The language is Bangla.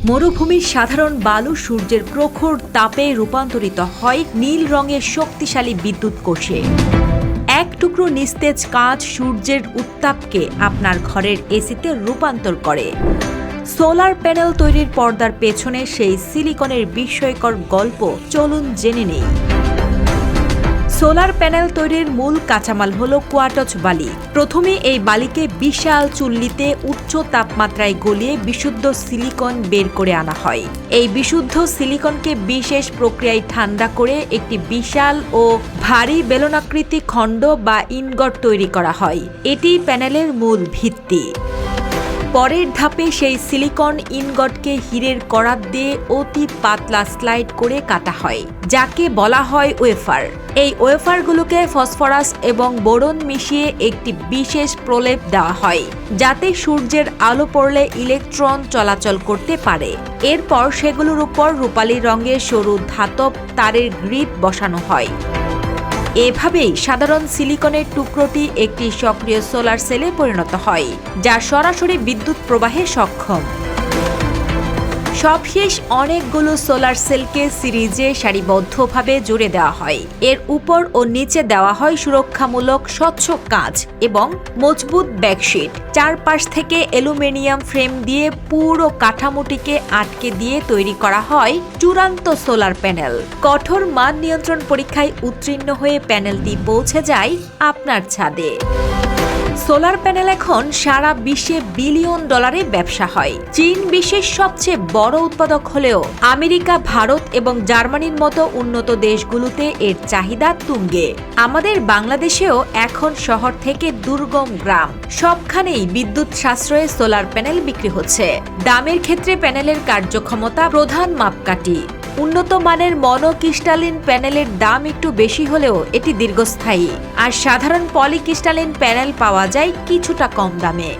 মরুভূমির সাধারণ বালু সূর্যের প্রখর তাপে রূপান্তরিত হয় নীল রঙের শক্তিশালী বিদ্যুৎ কোষে। এক টুকরো নিস্তেজ কাঁচ সূর্যের উত্তাপকে আপনার ঘরের এসিতে রূপান্তর করে। সোলার প্যানেল তৈরির পর্দার পেছনে সেই সিলিকনের বিস্ময়কর গল্প চলুন জেনে নেই। সোলার প্যানেল তৈরির মূল কাঁচামাল হল কোয়ার্টজ বালি। প্রথমে এই বালিকে বিশাল চুল্লিতে উচ্চ তাপমাত্রায় গলিয়ে বিশুদ্ধ সিলিকন বের করে আনা হয়। এই বিশুদ্ধ সিলিকনকে বিশেষ প্রক্রিয়ায় ঠান্ডা করে একটি বিশাল ও ভারী বেলনাকৃতি খণ্ড বা ইনগট তৈরি করা হয়। এটি প্যানেলের মূল ভিত্তি। পরের ধাপে সেই সিলিকন ইনগটকে হীরের করাত দিয়ে অতি পাতলা স্লাইড করে কাটা হয়, যাকে বলা হয় ওয়েফার। এই ওয়েফারগুলোকে ফসফরাস এবং বোরন মিশিয়ে একটি বিশেষ প্রলেপ দেওয়া হয়, যাতে সূর্যের আলো পড়লে ইলেকট্রন চলাচল করতে পারে। এরপর সেগুলোর উপর রূপালী রঙের সরু ধাতব তারের গ্রিড বসানো হয়। এভাবেই সাধারণ সিলিকনের টুকরোটি একটি সক্রিয় সোলার সেলে পরিণত হয়, যা সরাসরি বিদ্যুৎ প্রবাহে সক্ষম। সবশেষ অনেকগুলো সোলার সেলকে সিরিজে সারিবদ্ধভাবে জুড়ে দেওয়া হয়। এর উপর ও নিচে দেওয়া হয় সুরক্ষামূলক স্বচ্ছ কাঁচ এবং মজবুত ব্যাকশিট। চারপাশ থেকে অ্যালুমিনিয়াম ফ্রেম দিয়ে পুরো কাঠামোটিকে আটকে দিয়ে তৈরি করা হয় চূড়ান্ত সোলার প্যানেল। কঠোর মান নিয়ন্ত্রণ পরীক্ষায় উত্তীর্ণ হয়ে প্যানেলটি পৌঁছে যায় আপনার ছাদে। সোলার প্যানেল এখন সারা বিশ্বে বিলিয়ন ডলারে ব্যবসা হয়। চীন বিশ্বের সবচেয়ে বড় উৎপাদক হলেও আমেরিকা, ভারত এবং জার্মানির মতো উন্নত দেশগুলোতে এর চাহিদা তুঙ্গে। আমাদের বাংলাদেশেও এখন শহর থেকে দুর্গম গ্রাম সবখানেই বিদ্যুৎ সাশ্রয়ে সোলার প্যানেল বিক্রি হচ্ছে। দামের ক্ষেত্রে প্যানেলের কার্যক্ষমতা প্রধান মাপকাঠি। উন্নত মানের মনোক্রিস্টালিন প্যানেলের দাম একটু বেশি হলেও এটি দীর্ঘস্থায়ী, আর সাধারণ পলিক্রিস্টালিন প্যানেল পাওয়া যায় কিছুটা কম দামে।